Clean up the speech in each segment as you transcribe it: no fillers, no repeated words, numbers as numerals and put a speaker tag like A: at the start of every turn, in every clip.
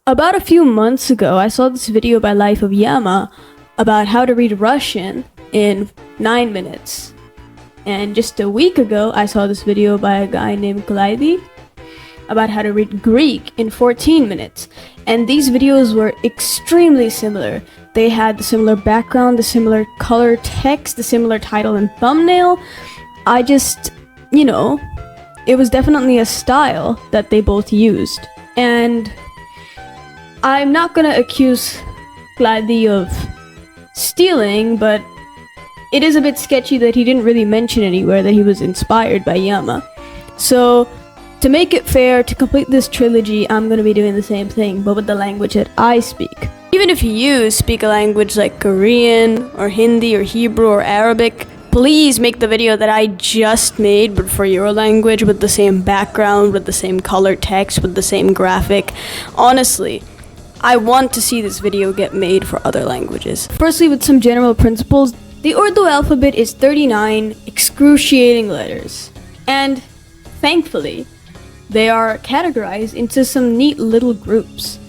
A: About a few months ago, I saw this video by Life of Yama about how to read Russian in 9 minutes. And just a week ago, I saw this video by a guy named Kleidy about how to read Greek in 14 minutes. And these videos were extremely similar. They had the similar background, the similar color text, the similar title and thumbnail. It was definitely a style that they both used. And I'm not gonna accuse Kleidy of stealing, but it is a bit sketchy that he didn't really mention anywhere that he was inspired by Yama. So, to make it fair, to complete this trilogy, I'm gonna be doing the same thing, but with the language that I speak. Even if you speak a language like Korean, or Hindi, or Hebrew, or Arabic, please make the video that I just made, but for your language, with the same background, with the same color text, with the same graphic. Honestly, I want to see this video get made for other languages. Firstly, with some general principles, the Urdu alphabet is 39 excruciating letters. And, thankfully, they are categorized into some neat little groups.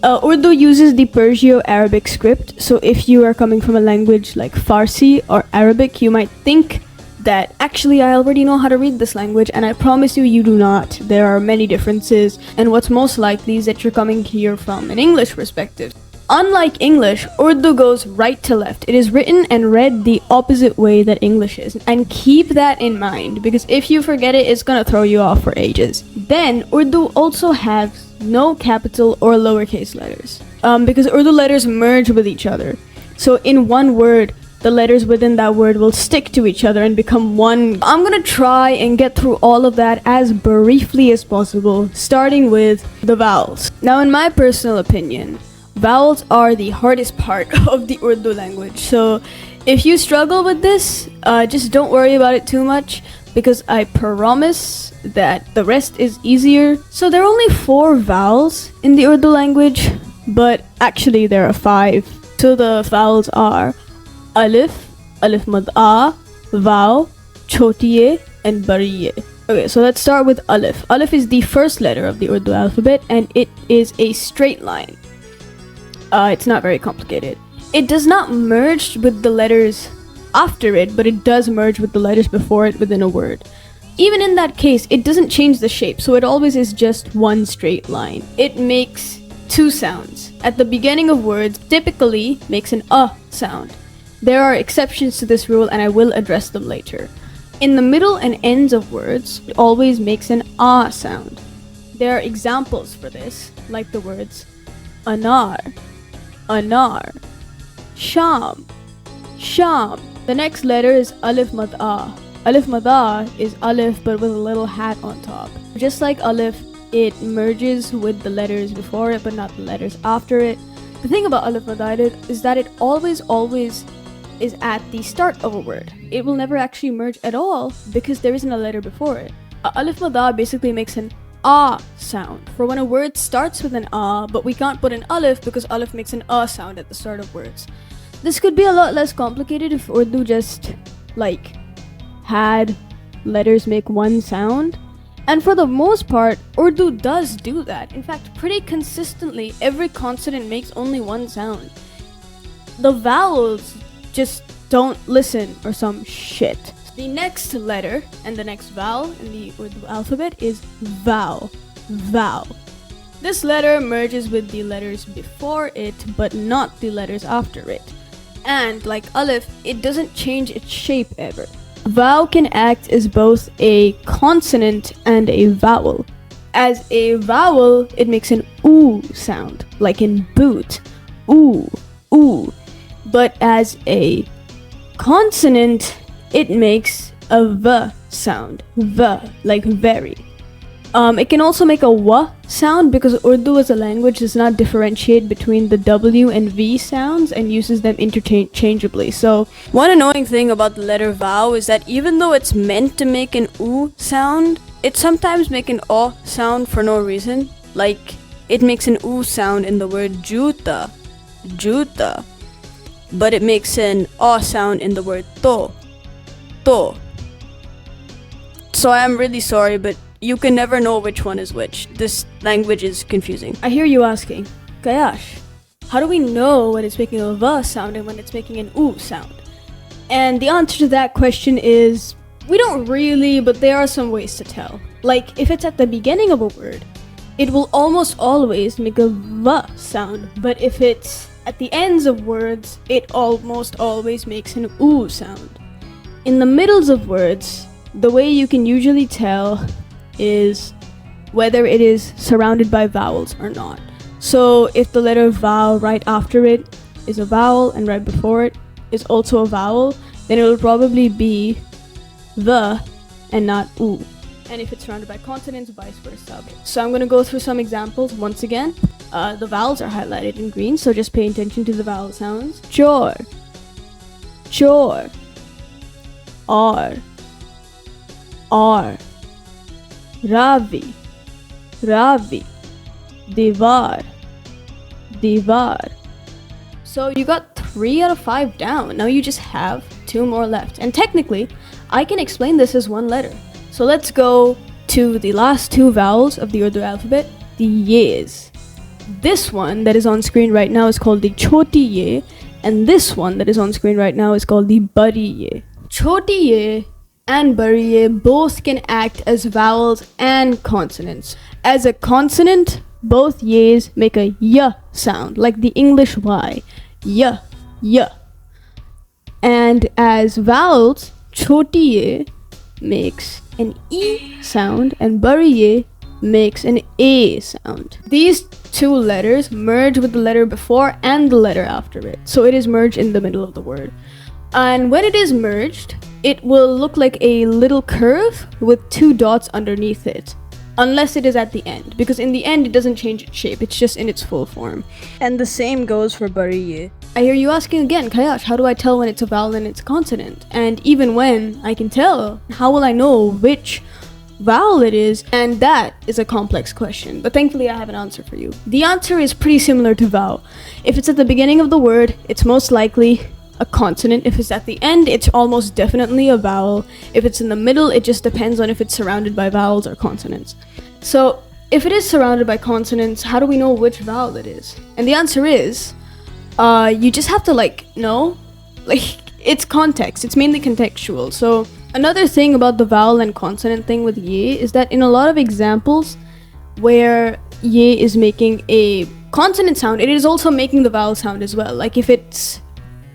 A: Urdu uses the Persian-Arabic script, so if you are coming from a language like Farsi or Arabic, you might think that actually I already know how to read this language, and I promise you do not. There are many differences, and what's most likely is that you're coming here from an English perspective. Unlike English, Urdu goes right to left. It is written and read the opposite way that English is, and keep that in mind, because if you forget it, it's gonna throw you off for ages. Then, Urdu also has no capital or lowercase letters, because Urdu letters merge with each other. So in one word, the letters within that word will stick to each other and become one. I'm gonna try and get through all of that as briefly as possible, starting with the vowels. Now, in my personal opinion, vowels are the hardest part of the Urdu language. So if you struggle with this, just don't worry about it too much, because I promise that the rest is easier. So there are only 4 vowels in the Urdu language, but actually there are 5. So the vowels are alif, alif mad a, vaw, chotiye, and bariye. Okay, so let's start with alif. Alif is the first letter of the Urdu alphabet, and it is a straight line. It's not very complicated. It does not merge with the letters after it, but it does merge with the letters before it within a word. Even in that case, it doesn't change the shape, so it always is just one straight line. It makes 2 sounds. At the beginning of words, typically makes an sound. There are exceptions to this rule, and I will address them later. In the middle and ends of words, it always makes an sound. There are examples for this, like the words anar, anar, sham, sham. The next letter is alif mad a. Alif mad a is alif but with a little hat on top. Just like alif, it merges with the letters before it but not the letters after it. The thing about alif mad a is that it always is at the start of a word. It will never actually merge at all because there isn't a letter before it. Alif mad a basically makes an sound for when a word starts with an but we can't put an alif because alif makes an sound at the start of words. This could be a lot less complicated if Urdu just had letters make one sound. And for the most part, Urdu does do that. In fact, pretty consistently, every consonant makes only one sound. The vowels just don't listen or some shit. The next letter and the next vowel in the Urdu alphabet is vaw. Vaw. This letter merges with the letters before it, but not the letters after it. And like alif, it doesn't change its shape ever. Vaw can act as both a consonant and a vowel. As a vowel, it makes an oo sound, like in boot. Ooh, ooh. But as a consonant, it makes a v sound. V, like very. It can also make a w sound because Urdu as a language does not differentiate between the w and v sounds and uses them interchangeably. So, one annoying thing about the letter vaw is that even though it's meant to make an oo sound, it sometimes makes an o sound for no reason. Like, it makes an oo sound in the word juta, juta. But it makes an o sound in the word to, to. So I am really sorry, but you can never know which one is which. This language is confusing. I hear you asking, Kailash, how do we know when it's making a V sound and when it's making an U sound? And the answer to that question is, we don't really, but there are some ways to tell. Like, if it's at the beginning of a word, it will almost always make a V sound, but if it's at the ends of words, it almost always makes an U sound. In the middles of words, the way you can usually tell is whether it is surrounded by vowels or not. So if the letter vowel right after it is a vowel and right before it is also a vowel, then it will probably be the and not U. And if it's surrounded by consonants, vice versa. So I'm going to go through some examples once again. The vowels are highlighted in green, so just pay attention to the vowel sounds. Chor, chor, R, Ravi, Ravi, Divar, Divar. So you got 3 out of 5 down. Now you just have 2 more left. And technically, I can explain this as one letter. So let's go to the last 2 vowels of the Urdu alphabet, the Ye's. This one that is on screen right now is called the Choti Ye, and this one that is on screen right now is called the Bari Ye. Choti Ye and Bari Ye both can act as vowels and consonants. As a consonant, both Ye's make a Y sound, like the English Y. Y, Y. And as vowels, Choti Ye makes an E sound and Bari Ye makes an A sound. These 2 letters merge with the letter before and the letter after it. So it is merged in the middle of the word. And when it is merged, it will look like a little curve with 2 dots underneath it. Unless it is at the end, because in the end it doesn't change its shape, it's just in its full form. And the same goes for Bari Ye. I hear you asking again, Kailash, how do I tell when it's a vowel and it's a consonant? And even when I can tell, how will I know which vowel it is? And that is a complex question, but thankfully I have an answer for you. The answer is pretty similar to vowel. If it's at the beginning of the word, it's most likely a consonant. If it's at the end, it's almost definitely a vowel. If it's in the middle, it just depends on if it's surrounded by vowels or consonants. So if it is surrounded by consonants, how do we know which vowel it is? And the answer is, you just have to know, it's context. It's mainly contextual. So another thing about the vowel and consonant thing with Ye is that in a lot of examples where Ye is making a consonant sound, it is also making the vowel sound as well. Like if it's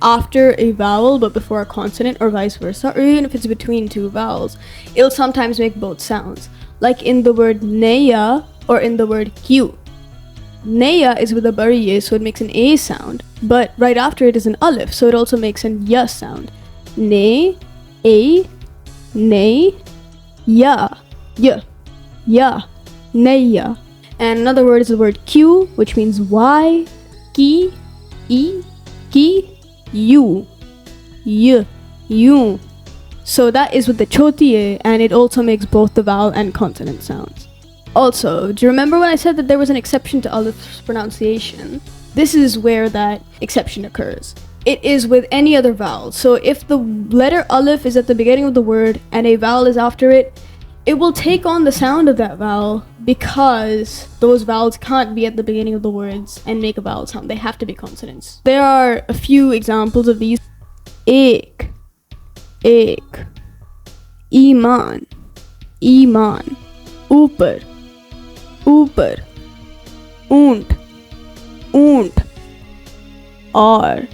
A: after a vowel but before a consonant, or vice versa, or even if it's between 2 vowels, it'll sometimes make both sounds. Like in the word Neya or in the word Q. Neya is with a Bari Ye, so it makes an A sound, but right after it is an Alif, so it also makes an Ya sound. Ne, A, Ne, Ya, Ya, Ya, Neya. And another word is the word Q, which means Y, Ki, E, Ki, You, Y, You. So that is with the Choti Ye, and it also makes both the vowel and consonant sounds. Also, do you remember when I said that there was an exception to Alif's pronunciation? This is where that exception occurs. It is with any other vowel. So if the letter Alif is at the beginning of the word and a vowel is after it, it will take on the sound of that vowel because those vowels can't be at the beginning of the words and make a vowel sound. They have to be consonants. There are a few examples of these. Ek, ek, Iman, Iman, Upar, Upar, Unt, Unt, R.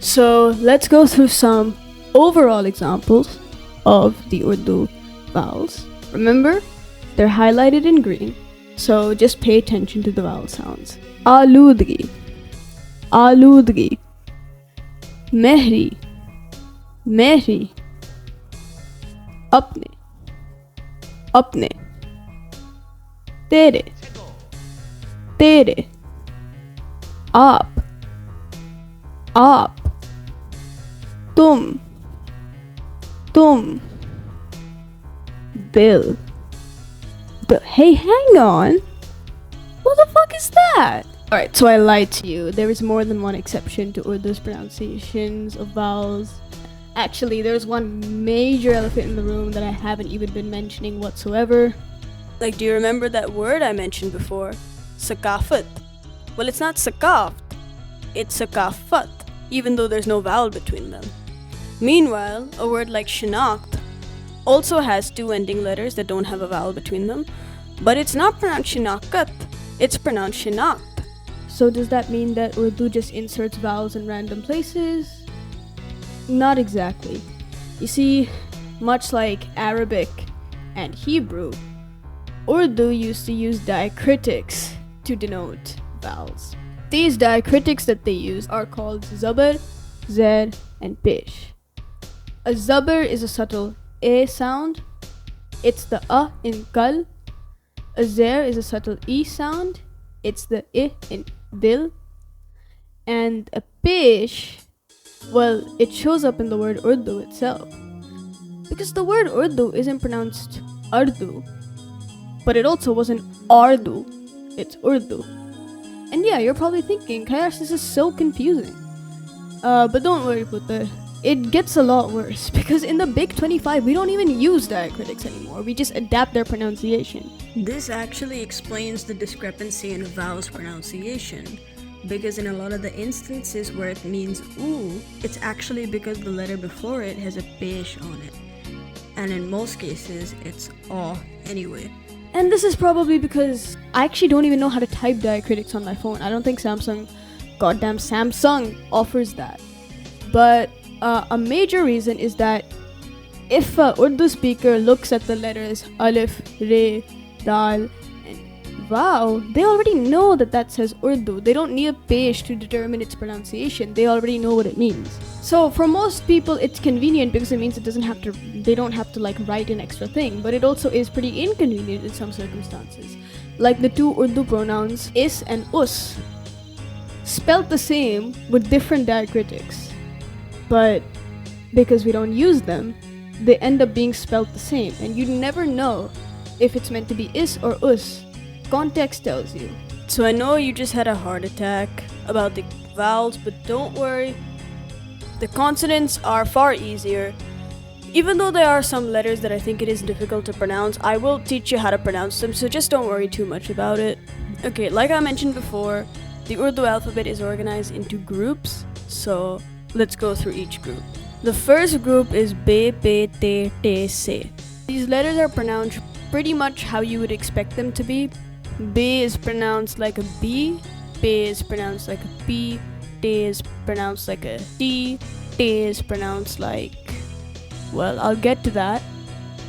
A: So let's go through some overall examples of the Urdu vowels. Remember, they're highlighted in green, so just pay attention to the vowel sounds. Aludgi, Aludgi, Mehri, Mehri, Apne, Apne, Tere, Tere, Aap, Aap, Tum, Tum, Bill. Hey, hang on. What the fuck is that? Alright, so I lied to you. There is more than one exception to Urdu's pronunciations of vowels Actually, there's one major elephant in the room that I haven't even been mentioning whatsoever.
B: Like, do you remember that word I mentioned before? Sakafat. Well, it's not sakaft, it's sakafat, even though there's no vowel between them. Meanwhile, a word like shinakt also has two ending letters that don't have a vowel between them, but it's not pronounced shinakat, it's pronounced shinakt.
A: So does that mean that Urdu just inserts vowels in random places? Not exactly. You see, much like Arabic and Hebrew, Urdu used to use diacritics to denote vowels. These diacritics that they use are called zabar, zer, and pesh. A zabar is a subtle a sound. It's the a in kal. A zer is a subtle e sound. It's the I in dil. And a pesh, well, it shows up in the word Urdu itself. Because the word Urdu isn't pronounced Urdu, but it also wasn't Ardu, it's Urdu. And yeah, you're probably thinking, Kailash, this is so confusing. But don't worry, Putter. It gets a lot worse, because in the Big 25, we don't even use diacritics anymore. We just adapt their pronunciation.
B: This actually explains the discrepancy in a vowel's pronunciation, because in a lot of the instances where it means oo, it's actually because the letter before it has a pesh on it. And in most cases, it's aw anyway.
A: And this is probably because I actually don't even know how to type diacritics on my phone. I don't think goddamn Samsung offers that. But a major reason is that if a Urdu speaker looks at the letters alif, re, dal, and vav, they already know that that says Urdu. They don't need a pesh to determine its pronunciation. They already know what it means. So for most people, it's convenient because it means they don't have to like write an extra thing. But it also is pretty inconvenient in some circumstances. Like the two Urdu pronouns is and us, spelt the same with different diacritics. But because we don't use them, they end up being spelt the same, and you never know if it's meant to be is or us. Context tells you.
B: So I know you just had a heart attack about the vowels, but don't worry. The consonants are far easier. Even though there are some letters that I think it is difficult to pronounce, I will teach you how to pronounce them, so just don't worry too much about it. Okay, like I mentioned before, the Urdu alphabet is organized into groups, so let's go through each group. The first group is be, pe, te, te, se. These letters are pronounced pretty much how you would expect them to be. Be is pronounced like a B, pe is pronounced like a P, te is pronounced like a T, te is pronounced like, well, I'll get to that,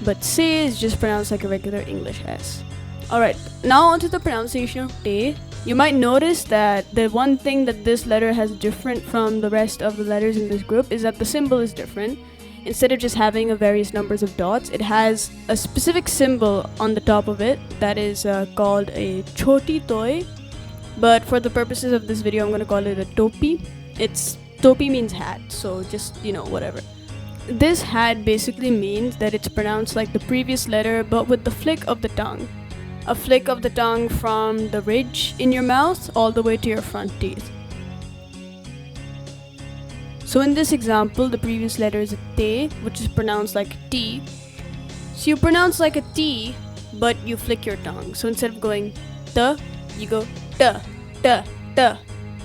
B: but se is just pronounced like a regular English S. Alright, now onto the pronunciation of te. You might notice that the one thing that this letter has different from the rest of the letters in this group is that the symbol is different. Instead of just having a various numbers of dots, it has a specific symbol on the top of it that is called a choti toy. But for the purposes of this video, I'm going to call it a topi. Topi means hat, so just, whatever. This hat basically means that it's pronounced like the previous letter, but with the flick of the tongue. A flick of the tongue from the ridge in your mouth all the way to your front teeth. So in this example, the previous letter is a te, which is pronounced like a T. So you pronounce like a T, but you flick your tongue. So instead of going ta, you go ta, ta, ta,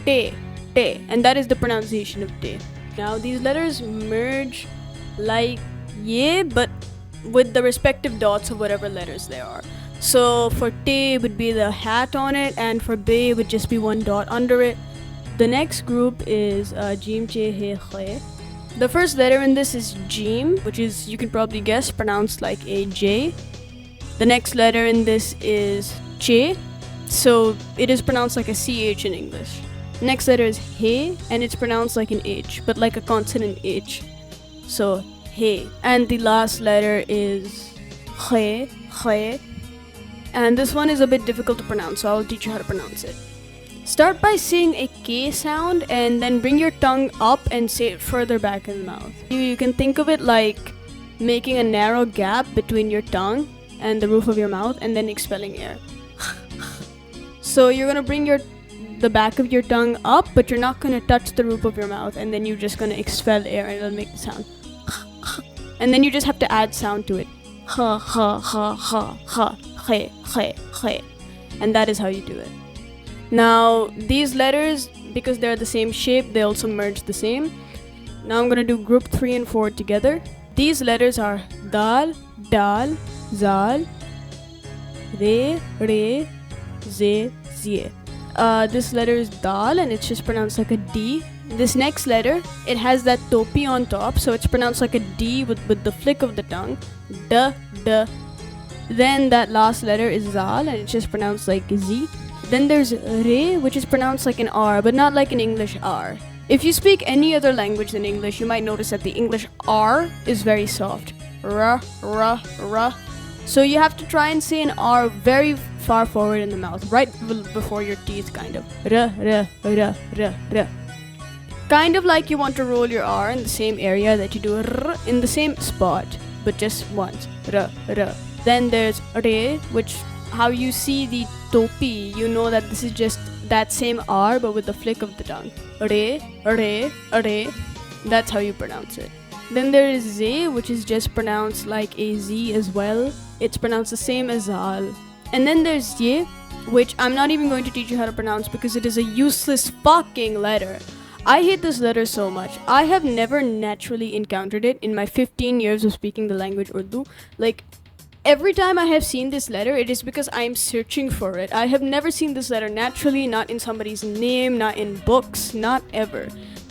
B: te, te. And that is the pronunciation of te. Now these letters merge like ye, but with the respective dots of whatever letters they are. So for te would be the hat on it, and for be would just be one dot under it. The next group is jim, che, he, khe. The first letter in this is jim, which is, you can probably guess, pronounced like a J. The next letter in this is che, so it is pronounced like a CH in English. Next letter is he, and it's pronounced like an H, but like a consonant H. So he. And the last letter is khe, khe. And this one is a bit difficult to pronounce, so I'll teach you how to pronounce it. Start by saying a K sound and then bring your tongue up and say it further back in the mouth. You can think of it like making a narrow gap between your tongue and the roof of your mouth and then expelling air. So you're going to bring the back of your tongue up, but you're not going to touch the roof of your mouth, and then you're just going to expel air and it'll make the sound. and then you just have to add sound to it. Ha ha ha ha ha, he he he, and that is how you do it. Now these letters, because they're the same shape, they also merge the same. Now I'm gonna do group 3 and 4 together. These letters are dal, dal, zal, re, re, ze, zie. This letter is dal and it's just pronounced like a D. This next letter, it has that topi on top, so it's pronounced like a D with the flick of the tongue. D, D. Then that last letter is zal and it's just pronounced like Z. Then there's re, which is pronounced like an R, but not like an English R. If you speak any other language than English, you might notice that the English R is very soft. R, R, R. So you have to try and say an R very far forward in the mouth, right before your teeth, kind of. R, R, R, R, R. Kind of like you want to roll your R in the same area that you do R in the same spot, but just once. R, R. Then there's re, which how you see the topi, you know that this is just that same R but with the flick of the tongue. Re, re, re. That's how you pronounce it. Then there is ze, which is just pronounced like a Z as well. It's pronounced the same as zal. And then there's ye, which I'm not even going to teach you how to pronounce because it is a useless fucking letter. I hate this letter so much. I have never naturally encountered it in my 15 years of speaking the language Urdu. Like, every time I have seen this letter, it is because I am searching for it. I have never seen this letter naturally, not in somebody's name, not in books, not ever.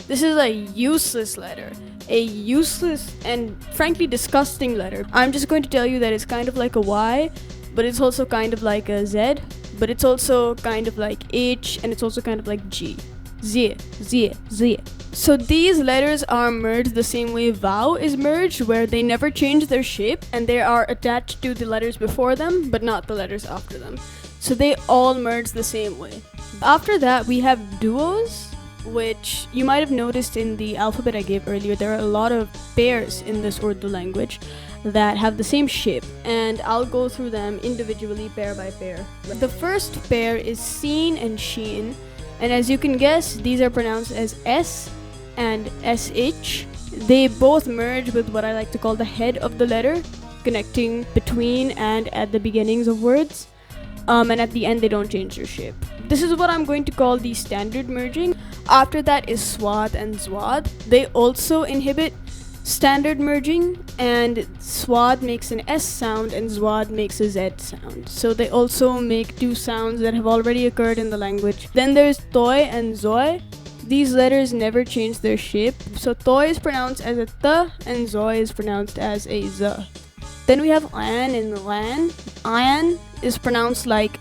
B: This is a useless letter. A useless and frankly disgusting letter. I'm just going to tell you that it's kind of like a Y, but it's also kind of like a Z, but it's also kind of like H, and it's also kind of like G. Z, Z, Z. So these letters are merged the same way vowel is merged, where they never change their shape and they are attached to the letters before them, but not the letters after them. So they all merge the same way. After that, we have duos, which you might have noticed in the alphabet I gave earlier. There are a lot of pairs in this Urdu language that have the same shape, and I'll go through them individually, pair by pair. The first pair is seen and sheen, and as you can guess, these are pronounced as S and SH. They both merge with what I like to call the head of the letter, connecting between and at the beginnings of words, and at the end they don't change their shape. This is what I'm going to call the standard merging. After that is swad and zwad. They also inhibit standard merging, and swad makes an S sound and zwad makes a Z sound. So they also make two sounds that have already occurred in the language. Then there's toy and zoi. These letters never change their shape. So toy is pronounced as a th and zoi is pronounced as a z. Then we have ayan and lan. Ayan is pronounced like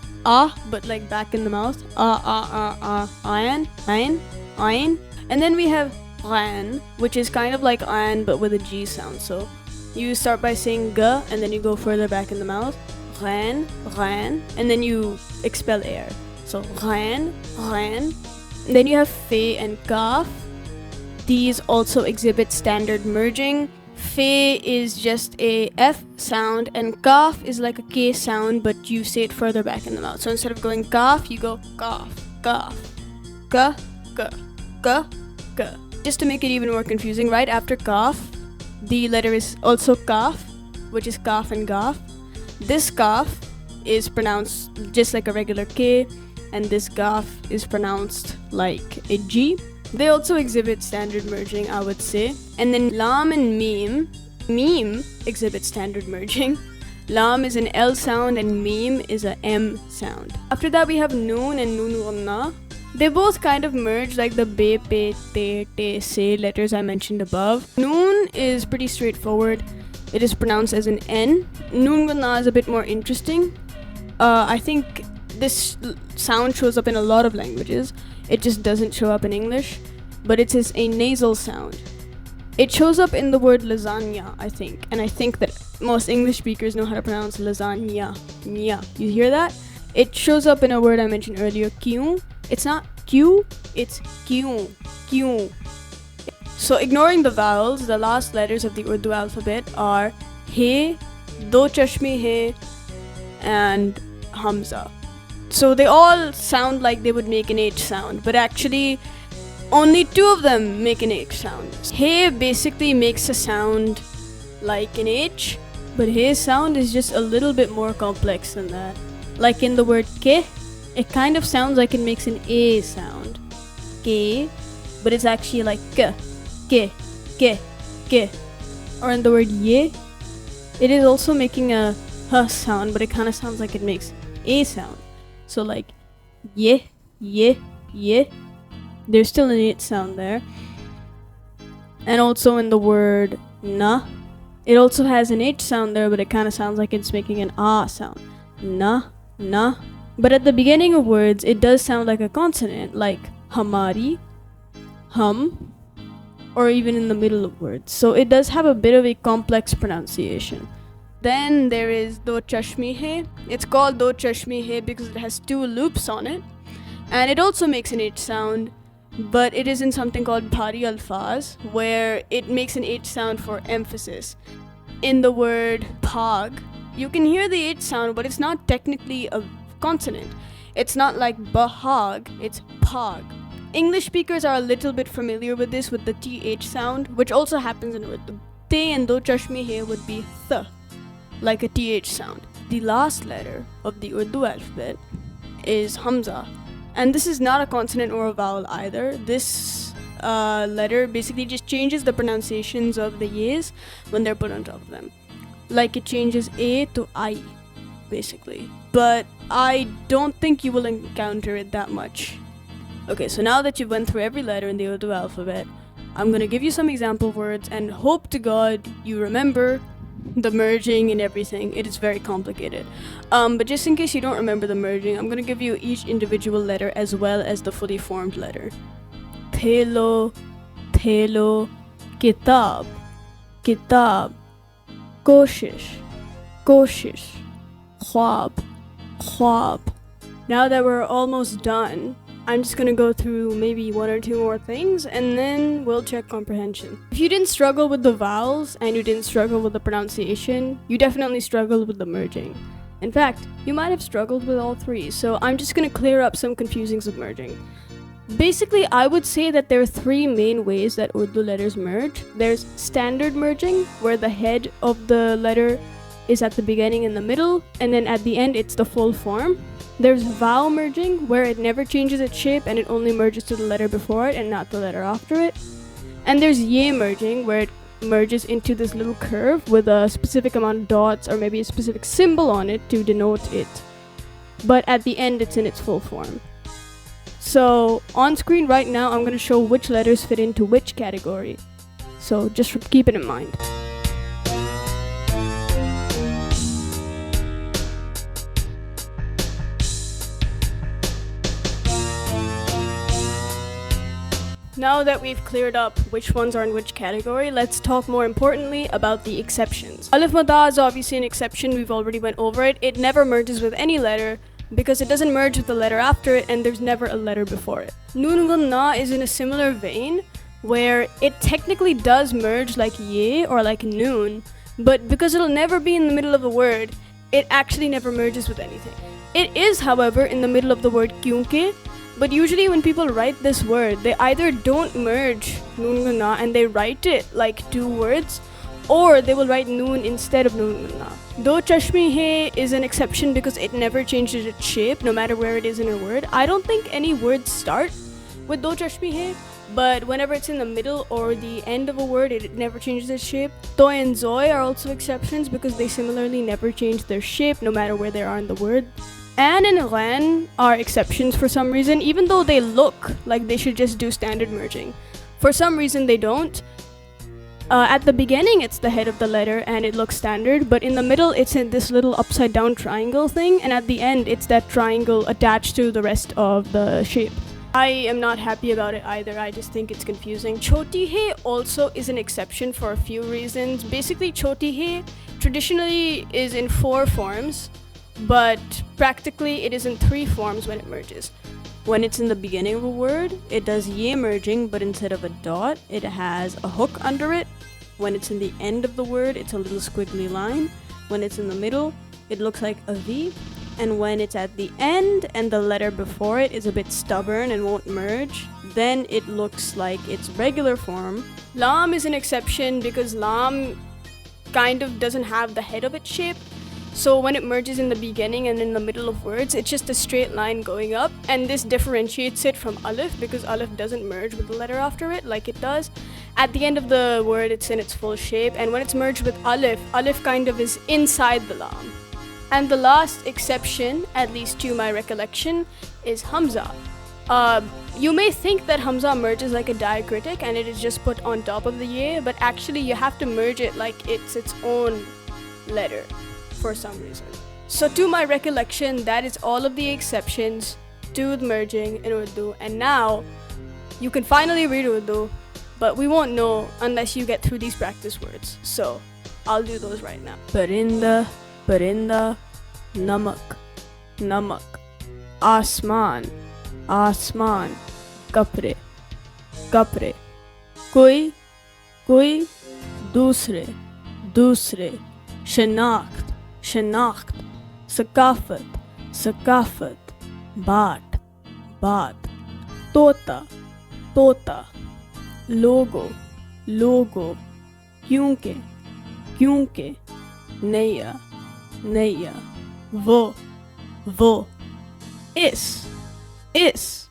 B: but like back in the mouth. Ayan, ayn, ayn. And then we have ran, which is kind of like ayan but with a G sound. So you start by saying g and then you go further back in the mouth. Ran, ran, and then you expel air. So ran, ran. And then you have fe and kaf. These also exhibit standard merging. Fe is just a F sound and kaf is like a K sound, but you say it further back in the mouth. So instead of going kaf, you go kaf, kaf, ka, ka, ka, ka. Just to make it even more confusing, right after kaf, the letter is also kaf, which is kaf and gaf. This kaf is pronounced just like a regular K, and this gaf is pronounced like a G. They also exhibit standard merging, I would say. And then lam and meme. Meme exhibits standard merging. Lam is an L sound and meme is a M sound. After that we have noon and noon. They both kind of merge like the be, pe, te, te, se letters I mentioned above. Noon is pretty straightforward. It is pronounced as an N. Noon is a bit more interesting. I think this sound shows up in a lot of languages. It just doesn't show up in English, but it is a nasal sound. It shows up in the word lasagna, I think, and I think that most English speakers know how to pronounce lasagna. Nya. You hear that? It shows up in a word I mentioned earlier, kyun. It's not Q, it's kyun. Kyun. So ignoring the vowels, the last letters of the Urdu alphabet are he, do chashme hai, and hamza. So they all sound like they would make an H sound, but actually only two of them make an H sound. Hey basically makes a sound like an H, but his sound is just a little bit more complex than that. Like in the word ke, it kind of sounds like it makes an A sound. Ke, but it's actually like ke. Or in the word ye, it is also making a h sound, but it kind of sounds like it makes A sound. So like ye, there's still an H sound there. And also in the word na, it also has an H sound there, but it kind of sounds like it's making an A sound. Na. But at the beginning of words, it does sound like a consonant, like hamari, hum, or even in the middle of words. So it does have a bit of a complex pronunciation. Then there is do chashmi hai. It's called do chashmi hai because it has two loops on it. And it also makes an H sound, but it is in something called bhari alfaz, where it makes an H sound for emphasis. In the word pag, you can hear the H sound, but it's not technically a consonant. It's not like bahag, it's pag. English speakers are a little bit familiar with this, with the TH sound, which also happens in Urdu. Te and do chashmi hai would be th, like a TH sound. The last letter of the Urdu alphabet is Hamza. And this is not a consonant or a vowel either. This letter basically just changes the pronunciations of the ye's when they're put on top of them. Like it changes A to I, basically. But I don't think you will encounter it that much. Okay, so now that you've went through every letter in the Urdu alphabet, I'm gonna give you some example words and hope to God you remember the merging and everything. It is very complicated. But just in case you don't remember the merging, I'm gonna give you each individual letter as well as the fully formed letter. Thelo, kitab, koshish, khwab. Now that we're almost done, I'm just gonna go through maybe one or two more things and then we'll check comprehension. If you didn't struggle with the vowels and you didn't struggle with the pronunciation, you definitely struggled with the merging. In fact, you might have struggled with all three, so I'm just gonna clear up some confusings of merging. Basically, I would say that there are three main ways that Urdu letters merge. There's standard merging, where the head of the letter is at the beginning and the middle, and then at the end it's the full form. There's vowel merging, where it never changes its shape and it only merges to the letter before it and not the letter after it. And there's ye merging, where it merges into this little curve with a specific amount of dots or maybe a specific symbol on it to denote it. But at the end it's in its full form. So on screen right now I'm going to show which letters fit into which category. So just keep it in mind. Now that we've cleared up which ones are in which category, let's talk more importantly about the exceptions. Alif Madda is obviously an exception, we've already went over it. It never merges with any letter because it doesn't merge with the letter after it and there's never a letter before it. Noon wal na is in a similar vein where it technically does merge like ye or like noon, but because it'll never be in the middle of a word, it actually never merges with anything. It is, however, in the middle of the word kyunke. But usually when people write this word, they either don't merge noon and na and they write it like two words, or they will write noon instead of noon and na. Do chashmi hai is an exception because it never changes its shape no matter where it is in a word. I don't think any words start with do chashmi hai, but whenever it's in the middle or the end of a word, it never changes its shape. Toy and Zoy are also exceptions because they similarly never change their shape no matter where they are in the word. An and Ran are exceptions for some reason, even though they look like they should just do standard merging. For some reason they don't. At the beginning it's the head of the letter and it looks standard, but in the middle it's in this little upside down triangle thing, and at the end it's that triangle attached to the rest of the shape. I am not happy about it either, I just think it's confusing. Choti hai also is an exception for a few reasons. Basically choti hai traditionally is in 4 forms, but practically it is in 3 forms when it merges. When it's in the beginning of a word, it does ye merging, but instead of a dot, it has a hook under it. When it's in the end of the word, it's a little squiggly line. When it's in the middle, it looks like a V. And when it's at the end and the letter before it is a bit stubborn and won't merge, then it looks like its regular form. Lam is an exception because lam kind of doesn't have the head of its shape. So when it merges in the beginning and in the middle of words, it's just a straight line going up. And this differentiates it from alif because alif doesn't merge with the letter after it like it does. At the end of the word, it's in its full shape. And when it's merged with alif, alif kind of is inside the lam. And the last exception, at least to my recollection, is hamza. You may think that hamza merges like a diacritic and it is just put on top of the ye, but actually you have to merge it like it's its own letter for some reason. So to my recollection, that is all of the exceptions to the merging in Urdu. And now you can finally read Urdu, but we won't know unless you get through these practice words. So I'll do those right now. Parinda, parinda, namak, namak, asman, आसमान, कपड़े, कपड़े, कोई, कोई, दूसरे, दूसरे, शनाख्त, शनाख्त, सकाफत, सकाफत, बाट, बात, तोता, तोता, लोगो, लोगो, क्योंकि, क्योंकि, नैया, नैया, वो, is,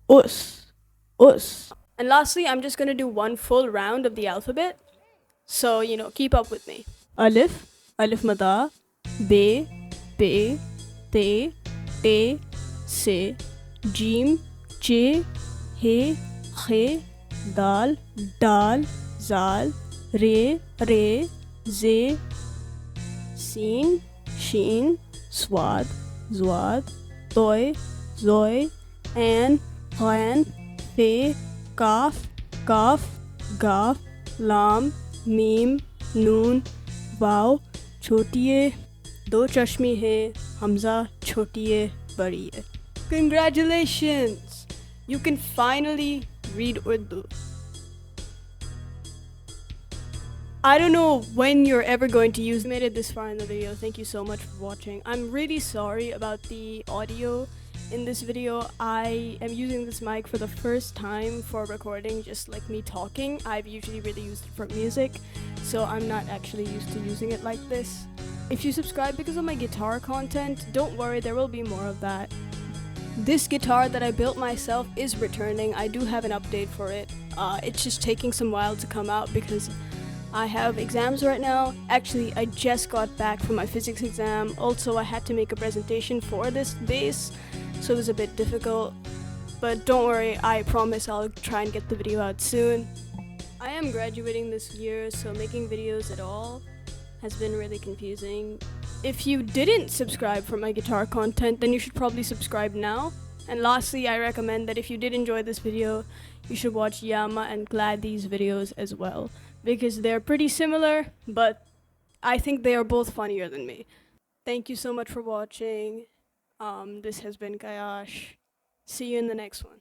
B: us. And lastly, I'm just gonna do one full round of the alphabet. So, keep up with me. Alif, alif mada, be, te, se, jim, che, he, dal, zal, re, ze, sin, shin, swad, zwad, toy, zoy, an, ghan, fe, kaf, gaf, lam, mim, noon, वाव छोटी है, दो चश्मे हैं, हमजा छोटी है, बड़ी है. Congratulations! You can finally read Urdu. I don't know when you're ever going to use. You made it this far in the video. Thank you so much for watching. I'm really sorry about the audio in this video. I am using this mic for the first time for recording, just like me talking. I've usually really used it for music, so I'm not actually used to using it like this. If you subscribe because of my guitar content, don't worry, there will be more of that. This guitar that I built myself is returning. I do have an update for it. It's just taking some while to come out because I have exams right now. Actually, I just got back from my physics exam. Also, I had to make a presentation for this bass, so it was a bit difficult. But don't worry, I promise I'll try and get the video out soon. I am graduating this year, so making videos at all has been really confusing. If you didn't subscribe for my guitar content, then you should probably subscribe now. And lastly, I recommend that if you did enjoy this video, you should watch Yama and Gladdy's videos as well, because they're pretty similar, but I think they are both funnier than me. Thank you so much for watching. This has been Kailash. See you in the next one.